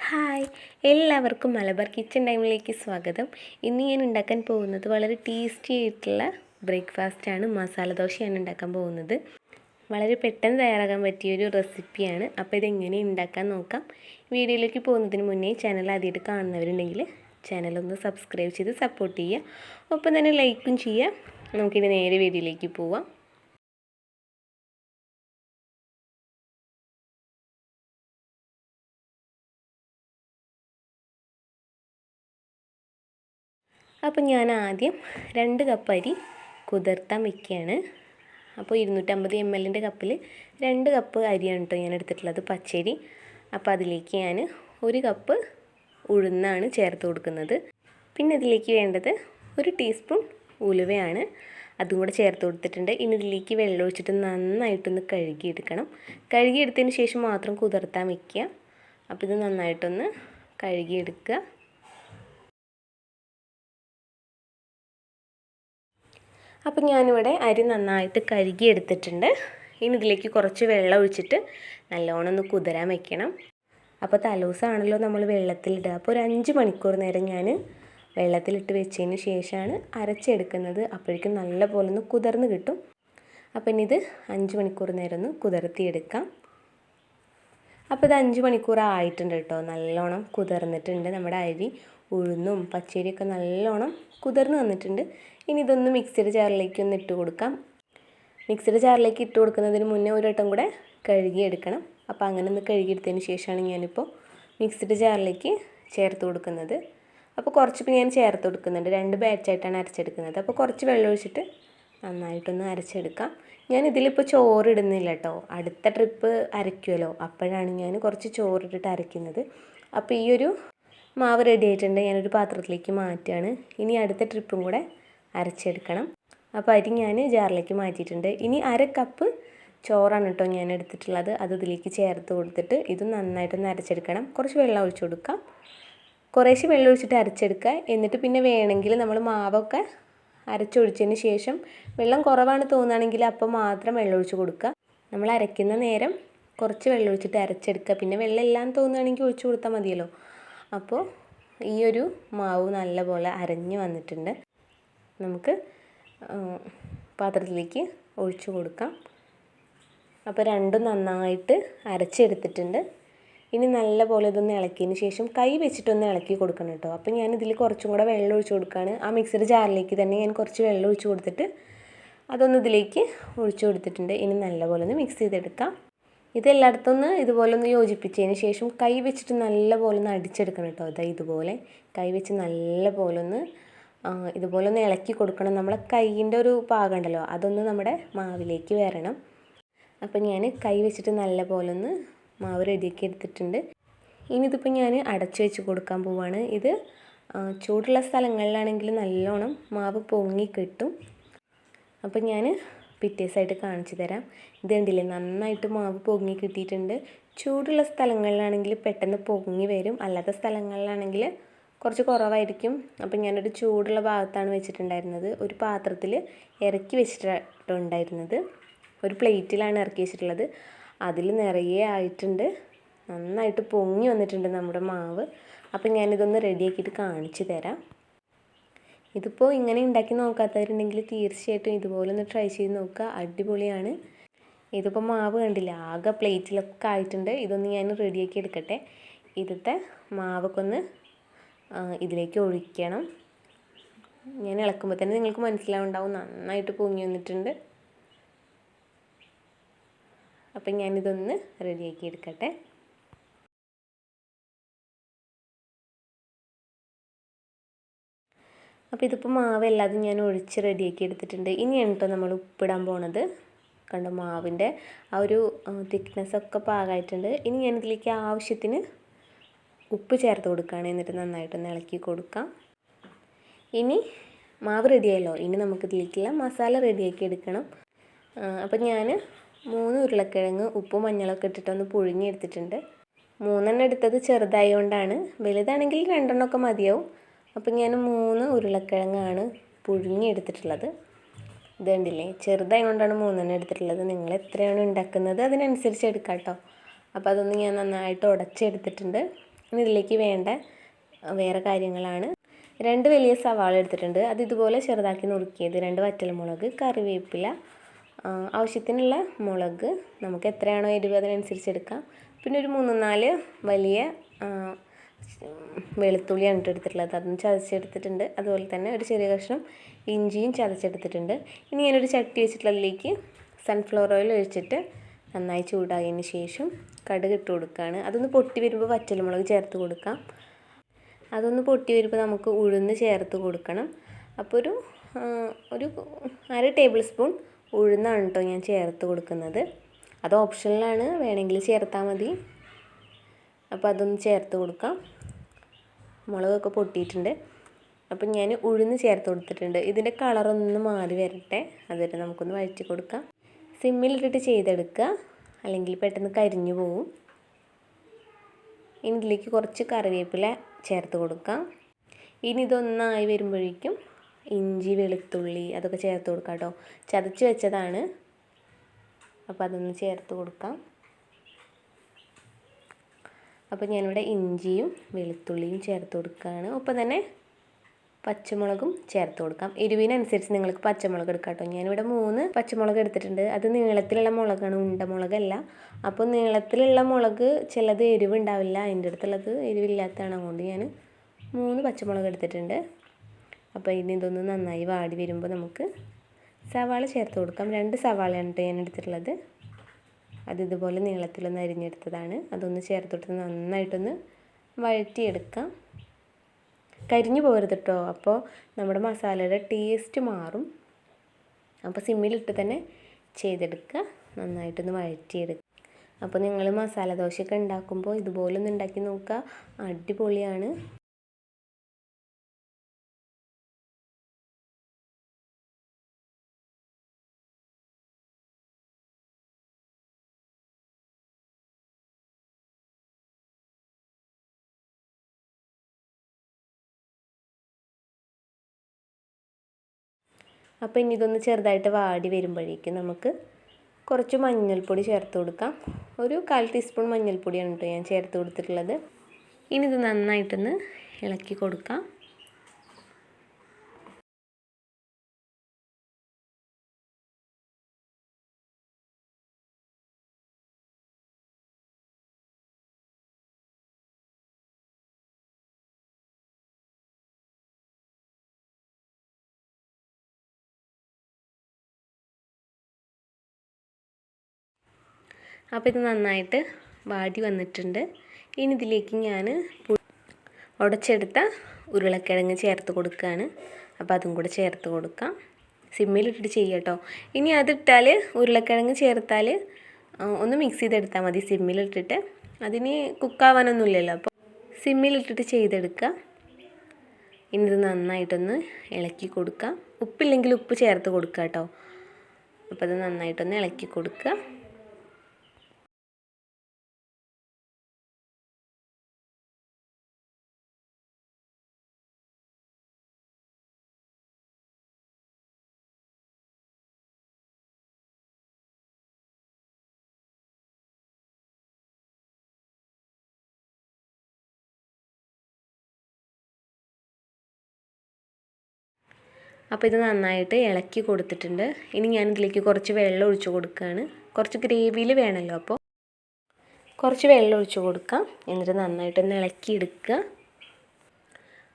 Hi, എല്ലാവർക്കും Malabar kitchen ടൈമിലേക്ക് സ്വാഗതം. ഇന്ന് ഞാൻ ഉണ്ടാക്കാൻ പോകുന്നത് വളരെ ടേസ്റ്റി ആയിട്ടുള്ള ബ്രേക്ക്ഫാസ്റ്റാണ്. മസാല ദോശയാണ് ഉണ്ടാക്കാൻ പോകുന്നത്. വളരെ പെട്ടെന്ന് തയ്യാറാക്കാൻ പറ്റിയൊരു റെസിപ്പിയാണ്. അപ്പോൾ ഇതെങ്ങനെ ഉണ്ടാക്കാൻ നോക്കാം. വീഡിയോയിലേക്ക് പോകുന്നതിന് മുന്നേ ചാനൽ ആദ്യമായിട്ട് കാണുന്നവരുണ്ടെങ്കിൽ ചാനലൊന്ന് സബ്സ്ക്രൈബ് ചെയ്ത് സപ്പോർട്ട് ചെയ്യുക. ഒപ്പം തന്നെ ലൈക്കും ചെയ്യുക. നമുക്കിനി നേരെ വീഡിയോയിലേക്ക് പോവാം. അപ്പോൾ ഞാൻ ആദ്യം 2 കപ്പ് അരി കുതിർത്താൻ വയ്ക്കുകയാണ്. അപ്പോൾ 250 ml കപ്പിൽ 2 കപ്പ് അരിയാണ് കേട്ടോ ഞാൻ എടുത്തിട്ടുള്ളത്, പച്ചരി. അപ്പോൾ അതിലേക്ക് ഞാൻ 1 കപ്പ് ഉഴുന്നാണ് ചേർത്ത് കൊടുക്കുന്നത്. പിന്നെ ഇതിലേക്ക് വേണ്ടത് 1 ടീസ്പൂൺ ഉലുവയാണ്, അതും കൂടെ ചേർത്ത് കൊടുത്തിട്ടുണ്ട്. ഇനി ഇതിലേക്ക് വെള്ളം ഒഴിച്ചിട്ട് നന്നായിട്ടൊന്ന് കഴുകിയെടുക്കണം. കഴുകിയെടുത്തതിന് ശേഷം മാത്രം കുതിർത്താൻ വയ്ക്കുക. അപ്പോൾ ഇത് നന്നായിട്ടൊന്ന് കഴുകിയെടുക്കുക. അപ്പോൾ ഞാനിവിടെ അരി നന്നായിട്ട് കഴുകിയെടുത്തിട്ടുണ്ട്. ഇനി ഇതിലേക്ക് കുറച്ച് വെള്ളം ഒഴിച്ചിട്ട് നല്ലോണം ഒന്ന് കുതിരാൻ വയ്ക്കണം. അപ്പോൾ തലേദിവസമാണല്ലോ നമ്മൾ വെള്ളത്തിലിടുക. അപ്പോൾ ഒരു 5 മണിക്കൂർ നേരം ഞാൻ വെള്ളത്തിലിട്ട് വെച്ചതിന് ശേഷമാണ് അരച്ചെടുക്കുന്നത്. അപ്പോഴേക്കും നല്ല പോലെ ഒന്ന് കുതിർന്ന് കിട്ടും. അപ്പോൾ ഇനി ഇത് 5 മണിക്കൂർ നേരം ഒന്ന് കുതിർത്തിയെടുക്കാം. അപ്പോൾ ഇത് 5 മണിക്കൂർ ആയിട്ടുണ്ട് കേട്ടോ. നല്ലോണം കുതിർന്നിട്ടുണ്ട്. നമ്മുടെ അരി, ഉഴുന്നും പച്ചരിയൊക്കെ നല്ലോണം കുതിർന്ന് വന്നിട്ടുണ്ട്. ഇനി ഇതൊന്ന് മിക്സിയുടെ ജാറിലേക്ക് ഒന്ന് ഇട്ട് കൊടുക്കാം. മിക്സിയുടെ ജാറിലേക്ക് ഇട്ട് കൊടുക്കുന്നതിന് മുന്നേ ഒരു വട്ടം കൂടെ കഴുകിയെടുക്കണം. അപ്പോൾ അങ്ങനെ ഒന്ന് കഴുകിയെടുത്തതിന് ശേഷമാണ് ഞാനിപ്പോൾ മിക്സിയുടെ ജാറിലേക്ക് ചേർത്ത് കൊടുക്കുന്നത്. അപ്പോൾ കുറച്ചിപ്പോൾ ഞാൻ ചേർത്ത് കൊടുക്കുന്നുണ്ട്. 2 ബാച്ചായിട്ടാണ് അരച്ചെടുക്കുന്നത്. അപ്പോൾ കുറച്ച് വെള്ളം ഒഴിച്ചിട്ട് നന്നായിട്ടൊന്ന് അരച്ചെടുക്കാം. ഞാൻ ഇതിലിപ്പോൾ ചോറിടുന്നില്ല കേട്ടോ. അടുത്ത ട്രിപ്പ് അരയ്ക്കുമല്ലോ, അപ്പോഴാണ് ഞാൻ കുറച്ച് ചോറിട്ടിട്ട് അരയ്ക്കുന്നത്. അപ്പോൾ ഈ ഒരു മാവ് റെഡി ആയിട്ടുണ്ട്. ഞാനൊരു പാത്രത്തിലേക്ക് മാറ്റുകയാണ്. ഇനി അടുത്ത ട്രിപ്പും കൂടെ അരച്ചെടുക്കണം. അപ്പോൾ അരി ഞാൻ ജാറിലേക്ക് മാറ്റിയിട്ടുണ്ട്. ഇനി 1/2 കപ്പ് ചോറാണ് കേട്ടോ ഞാൻ എടുത്തിട്ടുള്ളത്. അത് ഇതിലേക്ക് ചേർത്ത് കൊടുത്തിട്ട് ഇത് നന്നായിട്ടൊന്ന് അരച്ചെടുക്കണം. കുറച്ച് വെള്ളം ഒഴിച്ച് കൊടുക്കാം. കുറേശ്ശെ വെള്ളം ഒഴിച്ചിട്ട് അരച്ചെടുക്കുക. എന്നിട്ട് പിന്നെ വേണമെങ്കിൽ നമ്മൾ മാവൊക്കെ അരച്ചൊഴിച്ചതിന് ശേഷം വെള്ളം കുറവാണ് തോന്നുകയാണെങ്കിൽ അപ്പോൾ മാത്രം വെള്ളം ഒഴിച്ച് കൊടുക്കുക. നമ്മൾ അരയ്ക്കുന്ന നേരം കുറച്ച് വെള്ളം ഒഴിച്ചിട്ട് അരച്ചെടുക്കുക. പിന്നെ വെള്ളം എല്ലാം തോന്നുകയാണെങ്കിൽ ഒഴിച്ച് കൊടുത്താൽ മതിയല്ലോ. അപ്പോൾ ഈ ഒരു മാവ് നല്ലപോലെ അരഞ്ഞ് വന്നിട്ടുണ്ട്. നമുക്ക് പാത്രത്തിലേക്ക് ഒഴിച്ചു കൊടുക്കാം. അപ്പോൾ രണ്ടും നന്നായിട്ട് അരച്ചെടുത്തിട്ടുണ്ട്. ഇനി നല്ലപോലെ ഇതൊന്ന് ഇളക്കിയതിന് ശേഷം കൈ വെച്ചിട്ടൊന്ന് ഇളക്കി കൊടുക്കണം കേട്ടോ. അപ്പോൾ ഞാനിതിൽ കുറച്ചും കൂടെ വെള്ളം ഒഴിച്ച് കൊടുക്കുകയാണ്. ആ മിക്സിയുടെ ജാറിലേക്ക് തന്നെ ഞാൻ കുറച്ച് വെള്ളം ഒഴിച്ച് കൊടുത്തിട്ട് അതൊന്ന് ഇതിലേക്ക് ഒഴിച്ച് കൊടുത്തിട്ടുണ്ട്. ഇനി നല്ലപോലെ ഒന്ന് മിക്സ് ചെയ്തെടുക്കാം. ഇതെല്ലായിടത്തുനിന്ന് ഇതുപോലെ ഒന്ന് യോജിപ്പിച്ചതിന് ശേഷം കൈ വെച്ചിട്ട് നല്ലപോലെ ഒന്ന് അടിച്ചെടുക്കണം കേട്ടോ. അതായത് ഇതുപോലെ കൈ വെച്ച് നല്ലപോലെ ഒന്ന് ഇതുപോലെ ഒന്ന് ഇളക്കി കൊടുക്കണം. നമ്മളെ കൈയിൻ്റെ ഒരു പാകം ഉണ്ടല്ലോ, അതൊന്ന് നമ്മുടെ മാവിലേക്ക് വരണം. അപ്പം ഞാൻ കൈ വെച്ചിട്ട് നല്ലപോലെ ഒന്ന് മാവ് റെഡിയാക്കി എടുത്തിട്ടുണ്ട്. ഇനി ഇതിപ്പോൾ ഞാൻ അടച്ചു വെച്ച് കൊടുക്കാൻ പോവുകയാണ്. ഇത് ചൂടുള്ള സ്ഥലങ്ങളിലാണെങ്കിൽ നല്ലോണം മാവ് പൊങ്ങി കിട്ടും. അപ്പം ഞാൻ പിറ്റേസായിട്ട് കാണിച്ചു തരാം. ഇത് കണ്ടില്ലേ, നന്നായിട്ട് മാവ് പൊങ്ങി കിട്ടിയിട്ടുണ്ട്. ചൂടുള്ള സ്ഥലങ്ങളിലാണെങ്കിൽ പെട്ടെന്ന് പൊങ്ങി വരും, അല്ലാത്ത സ്ഥലങ്ങളിലാണെങ്കിൽ കുറച്ച് കുറവായിരിക്കും. അപ്പം ഞാനൊരു ചൂടുള്ള ഭാഗത്താണ് വെച്ചിട്ടുണ്ടായിരുന്നത്. ഒരു പാത്രത്തിൽ ഇറക്കി വെച്ചിട്ടുണ്ടായിരുന്നത്, ഒരു പ്ലേറ്റിലാണ് ഇറക്കി വെച്ചിട്ടുള്ളത്. അതിൽ നിറയെ ആയിട്ടുണ്ട്. നന്നായിട്ട് പൊങ്ങി വന്നിട്ടുണ്ട് നമ്മുടെ മാവ്. അപ്പം ഞാനിതൊന്ന് റെഡിയാക്കിയിട്ട് കാണിച്ചു തരാം. ഇതിപ്പോൾ ഇങ്ങനെ ഉണ്ടാക്കി നോക്കാത്തവരുണ്ടെങ്കിൽ തീർച്ചയായിട്ടും ഇതുപോലെ ഒന്ന് ട്രൈ ചെയ്ത് നോക്കുക. അടിപൊളിയാണ്. ഇതിപ്പോൾ മാവ് കണ്ടില്ല, ആകെ പ്ലേറ്റിലൊക്കെ ആയിട്ടുണ്ട്. ഇതൊന്ന് ഞാൻ റെഡിയാക്കി എടുക്കട്ടെ. ഇതിലത്തെ മാവൊക്കെ ഒന്ന് ഇതിലേക്ക് ഒഴിക്കണം. ഞാൻ ഇളക്കുമ്പോൾ തന്നെ നിങ്ങൾക്ക് മനസ്സിലാവുണ്ടാവും നന്നായിട്ട് പൊങ്ങി വന്നിട്ടുണ്ട്. അപ്പം ഞാനിതൊന്ന് റെഡിയാക്കി എടുക്കട്ടെ. അപ്പോൾ ഇതിപ്പോൾ മാവ് എല്ലാതും ഞാൻ ഒഴിച്ച് റെഡിയാക്കി എടുത്തിട്ടുണ്ട്. ഇനിയാണ് കേട്ടോ നമ്മൾ ഉപ്പിടാൻ പോണത്. കണ്ടോ, മാവിൻ്റെ ആ ഒരു തിക്നെസ്സൊക്കെ പാകമായിട്ടുണ്ട്. ഇനി ഞാനിതിലേക്ക് ആവശ്യത്തിന് ഉപ്പ് ചേർത്ത് കൊടുക്കുകയാണ്. എന്നിട്ട് നന്നായിട്ടൊന്ന് ഇളക്കി കൊടുക്കാം. ഇനി മാവ് റെഡിയായല്ലോ, ഇനി നമുക്കിതിലേക്കുള്ള മസാല റെഡിയാക്കി എടുക്കണം. അപ്പം ഞാൻ 3 ഉരുളക്കിഴങ്ങ് ഉപ്പും മഞ്ഞളൊക്കെ ഇട്ടിട്ടൊന്ന് പുഴുങ്ങിയെടുത്തിട്ടുണ്ട്. 3 എടുത്തത് ചെറുതായതുകൊണ്ടാണ്, വലുതാണെങ്കിൽ 2 മതിയാവും. അപ്പം ഞാൻ 3 ഉരുളക്കിഴങ്ങാണ് പുഴുങ്ങിയെടുത്തിട്ടുള്ളത്. ഇത് കണ്ടില്ലേ, ചെറുതായതുകൊണ്ടാണ് 3 എടുത്തിട്ടുള്ളത്. നിങ്ങൾ എത്രയാണ് ഉണ്ടാക്കുന്നത് അതിനനുസരിച്ച് എടുക്കാം കേട്ടോ. അപ്പോൾ അതൊന്ന് ഞാൻ നന്നായിട്ട് ഉടച്ചെടുത്തിട്ടുണ്ട്. ഇനി ഇതിലേക്ക് വേണ്ട വേറെ കാര്യങ്ങളാണ്. 2 വലിയ സവാള എടുത്തിട്ടുണ്ട്, അത് ഇതുപോലെ ചെറുതാക്കി നുറുക്കിയത്, 2 വറ്റൽമുളക്, കറിവേപ്പില, ആവശ്യത്തിനുള്ള മുളക്, നമുക്ക് എത്രയാണോ എരിവ് അതിനനുസരിച്ച് എടുക്കാം. പിന്നെ ഒരു 3-4 വലിയ വെളുത്തുള്ളിയാണ് എടുത്തിട്ടുള്ളത്, അതൊന്ന് ചതച്ചെടുത്തിട്ടുണ്ട്. അതുപോലെ തന്നെ ഒരു ചെറിയ കഷ്ണം ഇഞ്ചിയും ചതച്ചെടുത്തിട്ടുണ്ട്. ഇനി ഞാനൊരു ചട്ടി വെച്ചിട്ടുള്ളതിലേക്ക് സൺഫ്ലവർ ഓയിൽ ഒഴിച്ചിട്ട് നന്നായി ചൂടായതിന് ശേഷം കടുക് ഇട്ട് കൊടുക്കുകയാണ്. അതൊന്ന് പൊട്ടി വരുമ്പോൾ വറ്റൽമുളക് ചേർത്ത് കൊടുക്കാം. അതൊന്ന് പൊട്ടി വരുമ്പോൾ നമുക്ക് ഉഴുന്ന് ചേർത്ത് കൊടുക്കണം. അപ്പോൾ ഒരു 1/2 ടേബിൾ സ്പൂൺ ഉഴുന്നാണ് കേട്ടോ ഞാൻ ചേർത്ത് കൊടുക്കുന്നത്. അത് ഓപ്ഷണലാണ്, വേണമെങ്കിൽ ചേർത്താൽ മതി. അപ്പോൾ അതൊന്ന് ചേർത്ത് കൊടുക്കാം. മുളകൊക്കെ പൊട്ടിയിട്ടുണ്ട്. അപ്പം ഞാൻ ഉഴുന്ന് ചേർത്ത് കൊടുത്തിട്ടുണ്ട്. ഇതിൻ്റെ കളറൊന്ന് മാറി വരട്ടെ, അതുവരെ നമുക്കൊന്ന് വഴറ്റി കൊടുക്കാം. സിമ്മിലിട്ടിട്ട് ചെയ്തെടുക്കുക, അല്ലെങ്കിൽ പെട്ടെന്ന് കരിഞ്ഞു പോവും. ഇനി ഇതിലേക്ക് കുറച്ച് കറിവേപ്പില ചേർത്ത് കൊടുക്കാം. ഇനി ഇതൊന്നായി വരുമ്പോഴേക്കും ഇഞ്ചി വെളുത്തുള്ളി അതൊക്കെ ചേർത്ത് കൊടുക്കാം കേട്ടോ. ചതച്ച് വെച്ചതാണ്, അപ്പോൾ അതൊന്ന് ചേർത്ത് കൊടുക്കാം. അപ്പോൾ ഞാനിവിടെ ഇഞ്ചിയും വെളുത്തുള്ളിയും ചേർത്ത് കൊടുക്കുകയാണ്. ഒപ്പം തന്നെ പച്ചമുളകും ചേർത്ത് കൊടുക്കാം. എരിവിനനുസരിച്ച് നിങ്ങൾക്ക് പച്ചമുളക് എടുക്കാം കേട്ടോ. ഞാനിവിടെ 3 പച്ചമുളക് എടുത്തിട്ടുണ്ട്. അത് നീളത്തിലുള്ള മുളകാണ്, ഉണ്ടമുളകല്ല. അപ്പോൾ നീളത്തിലുള്ള മുളക് ചിലത് എരിവുണ്ടാവില്ല, അതിൻ്റെ അടുത്തുള്ളത് എരിവില്ലാത്തതാണ്. അതുകൊണ്ട് ഞാൻ 3 പച്ചമുളക് എടുത്തിട്ടുണ്ട്. അപ്പോൾ ഇനി ഇതൊന്ന് നന്നായി വാടി വരുമ്പോൾ നമുക്ക് സവാള ചേർത്ത് കൊടുക്കാം. 2 സവാളയാണ് കേട്ടോ ഞാൻ എടുത്തിട്ടുള്ളത്. അത് ഇതുപോലെ നീളത്തിലൊന്ന് അരിഞ്ഞെടുത്തതാണ്. അതൊന്ന് ചേർത്ത് കൊടുത്ത് നന്നായിട്ടൊന്ന് വഴറ്റിയെടുക്കാം. കരിഞ്ഞു പോകരുത് കേട്ടോ, അപ്പോൾ നമ്മുടെ മസാലയുടെ ടേസ്റ്റ് മാറും. അപ്പോൾ സിമ്മിലിട്ട് തന്നെ ചെയ്തെടുക്കുക, നന്നായിട്ടൊന്ന് വഴറ്റിയെടുക്കുക. അപ്പോൾ നിങ്ങൾ മസാല ദോശയൊക്കെ ഉണ്ടാക്കുമ്പോൾ ഇതുപോലെ ഒന്ന് ഉണ്ടാക്കി നോക്കുക, അടിപൊളിയാണ്. അപ്പോൾ ഇനി ഇതൊന്ന് ചെറുതായിട്ട് വാടി വരുമ്പോഴേക്കും നമുക്ക് കുറച്ച് മഞ്ഞൾപ്പൊടി ചേർത്ത് കൊടുക്കാം. ഒരു 1/4 ടീസ്പൂൺ മഞ്ഞൾപ്പൊടിയാണ് കേട്ടോ ഞാൻ ചേർത്ത് കൊടുത്തിട്ടുള്ളത്. ഇനി ഇത് നന്നായിട്ടൊന്ന് ഇളക്കി കൊടുക്കാം. അപ്പോൾ ഇത് നന്നായിട്ട് വാടി വന്നിട്ടുണ്ട്. ഇനി ഇതിലേക്ക് ഞാൻ ഉടച്ചെടുത്ത ഉരുളക്കിഴങ്ങ് ചേർത്ത് കൊടുക്കുകയാണ്. അപ്പോൾ അതും കൂടെ ചേർത്ത് കൊടുക്കാം. സിമ്മിലിട്ടിട്ട് ചെയ്യുക കേട്ടോ. ഇനി അതിട്ടാൽ ഉരുളക്കിഴങ്ങ് ചേർത്താൽ ഒന്ന് മിക്സ് ചെയ്തെടുത്താൽ മതി സിമ്മിലിട്ടിട്ട്. അതിന് കുക്കാവാനൊന്നുമില്ലല്ലോ, അപ്പോൾ സിമ്മിലിട്ടിട്ട് ചെയ്തെടുക്കുക. ഇനി ഇത് നന്നായിട്ടൊന്ന് ഇളക്കി കൊടുക്കുക. ഉപ്പില്ലെങ്കിൽ ഉപ്പ് ചേർത്ത് കൊടുക്കുക കേട്ടോ. അപ്പോൾ അത് നന്നായിട്ടൊന്ന് ഇളക്കി കൊടുക്കുക. അപ്പോൾ ഇത് നന്നായിട്ട് ഇളക്കി കൊടുത്തിട്ടുണ്ട്. ഇനി ഞാനിതിലേക്ക് കുറച്ച് വെള്ളം ഒഴിച്ച് കൊടുക്കുകയാണ്. കുറച്ച് ഗ്രേവിയിൽ വേണമല്ലോ, അപ്പോൾ കുറച്ച് വെള്ളം ഒഴിച്ച് കൊടുക്കാം. എന്നിട്ട് നന്നായിട്ടൊന്ന് ഇളക്കി എടുക്കുക.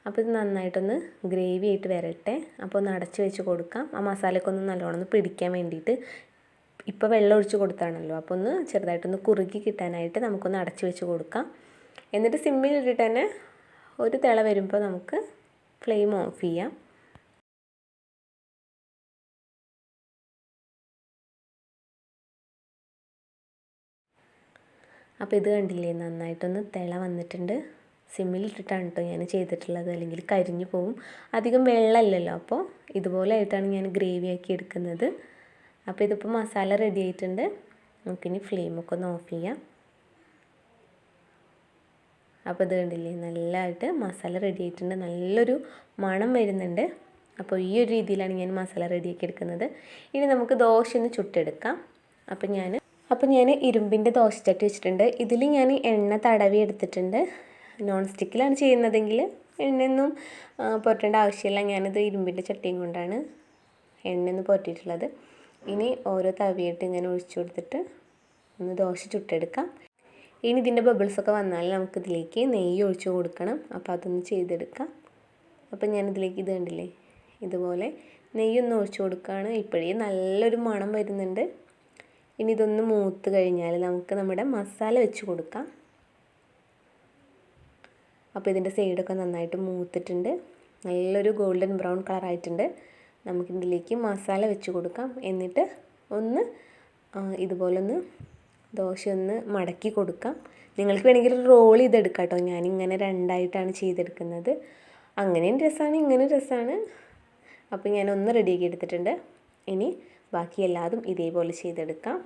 അപ്പോൾ ഇത് നന്നായിട്ടൊന്ന് ഗ്രേവി ആയിട്ട് വരട്ടെ. അപ്പോൾ ഒന്ന് അടച്ച് വെച്ച് കൊടുക്കാം. ആ മസാലയ്ക്കൊന്ന് നല്ലോണം ഒന്ന് പിടിക്കാൻ വേണ്ടിയിട്ട്. ഇപ്പോൾ വെള്ളം ഒഴിച്ച് കൊടുത്താണല്ലോ, അപ്പോൾ ഒന്ന് ചെറുതായിട്ടൊന്ന് കുറുകി കിട്ടാനായിട്ട് നമുക്കൊന്ന് അടച്ച് വെച്ച് കൊടുക്കാം. എന്നിട്ട് സിമ്മിലിട്ടിട്ട് തന്നെ ഒരു തിള വരുമ്പോൾ നമുക്ക് ഫ്ലെയിം ഓഫ് ചെയ്യാം. അപ്പോൾ ഇത് കണ്ടില്ലേ, നന്നായിട്ടൊന്ന് തിള വന്നിട്ടുണ്ട്. സിമ്മിലിട്ടിട്ടാണ് കേട്ടോ ഞാൻ ചെയ്തിട്ടുള്ളത്, അല്ലെങ്കിൽ കരിഞ്ഞു പോവും. അധികം വെള്ളമില്ലല്ലോ, അപ്പോൾ ഇതുപോലെ ആയിട്ടാണ് ഞാൻ ഗ്രേവി ആക്കി എടുക്കുന്നത്. അപ്പോൾ ഇതിപ്പോൾ മസാല റെഡി ആയിട്ടുണ്ട്. നമുക്കിനി ഫ്ലെയിമൊക്കെ ഒന്ന് ഓഫ് ചെയ്യാം. അപ്പോൾ ഇത് കണ്ടില്ലേ, നല്ലതായിട്ട് മസാല റെഡി ആയിട്ടുണ്ട്. നല്ലൊരു മണം വരുന്നുണ്ട്. അപ്പോൾ ഈ ഒരു രീതിയിലാണ് ഞാൻ മസാല റെഡിയാക്കി എടുക്കുന്നത്. ഇനി നമുക്ക് ദോശ ഒന്ന് ചുട്ടെടുക്കാം. അപ്പോൾ ഞാൻ ഇരുമ്പിൻ്റെ ദോശച്ചട്ടി വെച്ചിട്ടുണ്ട്. ഇതിൽ ഞാൻ എണ്ണ തടവി എടുത്തിട്ടുണ്ട്. നോൺ സ്റ്റിക്കിലാണ് ചെയ്യുന്നതെങ്കിൽ എണ്ണയൊന്നും പുരട്ടേണ്ട ആവശ്യമില്ല. ഞാനിത് ഇരുമ്പിൻ്റെ ചട്ടിയും കൊണ്ടാണ് എണ്ണയൊന്നും പുരട്ടിയിട്ടുള്ളത്. ഇനി ഓരോ തവിയായിട്ട് ഇങ്ങനെ ഒഴിച്ചു കൊടുത്തിട്ട് ഒന്ന് ദോശ ചുട്ടെടുക്കാം. ഇനി ഇതിൻ്റെ ബബിൾസൊക്കെ വന്നാൽ നമുക്കിതിലേക്ക് നെയ്യ് ഒഴിച്ച് കൊടുക്കണം. അപ്പോൾ അതൊന്ന് ചെയ്തെടുക്കാം. അപ്പോൾ ഞാനിതിലേക്ക് ഇത് കണ്ടില്ലേ, ഇതുപോലെ നെയ്യൊന്ന് ഒഴിച്ച് കൊടുക്കുകയാണ്. ഇപ്പോഴേ നല്ലൊരു മണം വരുന്നുണ്ട്. ഇനി ഇതൊന്ന് മൂത്ത് കഴിഞ്ഞാൽ നമുക്ക് നമ്മുടെ മസാല വെച്ച് കൊടുക്കാം. അപ്പോൾ ഇതിൻ്റെ സൈഡൊക്കെ നന്നായിട്ട് മൂത്തിട്ടുണ്ട്, നല്ലൊരു ഗോൾഡൻ ബ്രൗൺ കളറായിട്ടുണ്ട്. നമുക്കിതിലേക്ക് മസാല വെച്ച് കൊടുക്കാം. എന്നിട്ട് ഒന്ന് ഇതുപോലൊന്ന് ദോശ ഒന്ന് മടക്കി കൊടുക്കാം. നിങ്ങൾക്ക് വേണമെങ്കിൽ റോൾ ചെയ്തെടുക്കാം കേട്ടോ. ഞാനിങ്ങനെ രണ്ടായിട്ടാണ് ചെയ്തെടുക്കുന്നത്. അങ്ങനെയും രസമാണ്, ഇങ്ങനെ രസമാണ്. അപ്പോൾ ഞാനൊന്ന് റെഡിയാക്കി എടുത്തിട്ടുണ്ട്. ഇനി ബാക്കി എല്ലാതും ഇതേപോലെ ചെയ്തെടുക്കാം.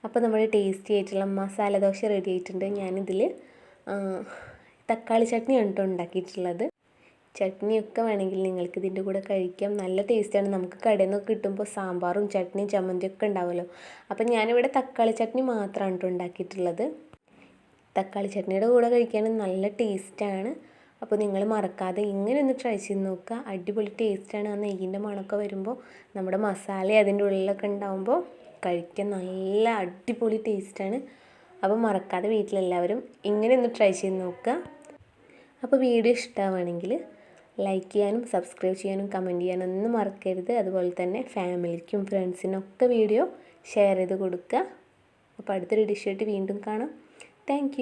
അപ്പോൾ നമ്മുടെ ടേസ്റ്റി ആയിട്ടുള്ള മസാല ദോശ റെഡി ആയിട്ടുണ്ട്. ഞാനിതിൽ തക്കാളി ചട്നിയാണ് കേട്ടോ ഉണ്ടാക്കിയിട്ടുള്ളത്. ചട്നിയൊക്കെ വേണമെങ്കിൽ നിങ്ങൾക്ക് ഇതിൻ്റെ കൂടെ കഴിക്കാം. നല്ല ടേസ്റ്റാണ്. നമുക്ക് കടയിൽ നിന്നൊക്കെ കിട്ടുമ്പോൾ സാമ്പാറും ചട്നിയും ചമ്മന്തിയൊക്കെ ഉണ്ടാവുമല്ലോ. അപ്പം ഞാനിവിടെ തക്കാളി ചട്നി മാത്രമാണ് കേട്ടോ ഉണ്ടാക്കിയിട്ടുള്ളത്. തക്കാളി ചട്നിയുടെ കൂടെ കഴിക്കാനും നല്ല ടേസ്റ്റാണ്. അപ്പോൾ നിങ്ങൾ മറക്കാതെ ഇങ്ങനെ ഒന്ന് ട്രൈ ചെയ്ത് നോക്കുക. അടിപൊളി ടേസ്റ്റാണ്. ആ നെയ്യിൻ്റെ മണമൊക്കെ വരുമ്പോൾ നമ്മുടെ മസാല അതിൻ്റെ ഉള്ളിലൊക്കെ ഉണ്ടാകുമ്പോൾ കഴിക്കാൻ നല്ല അടിപൊളി ടേസ്റ്റാണ്. അപ്പോൾ മറക്കാതെ വീട്ടിലെല്ലാവരും ഇങ്ങനെ ഒന്ന് ട്രൈ ചെയ്ത് നോക്കുക. അപ്പോൾ വീഡിയോ ഇഷ്ടമാവുകയാണെങ്കിൽ ലൈക്ക് ചെയ്യാനും സബ്സ്ക്രൈബ് ചെയ്യാനും കമൻറ്റ് ചെയ്യാനും ഒന്നും മറക്കരുത്. അതുപോലെ തന്നെ ഫാമിലിക്കും ഫ്രണ്ട്സിനൊക്കെ വീഡിയോ ഷെയർ ചെയ്ത് കൊടുക്കുക. അപ്പോൾ അടുത്തൊരു ഡിഷായിട്ട് വീണ്ടും കാണാം. താങ്ക്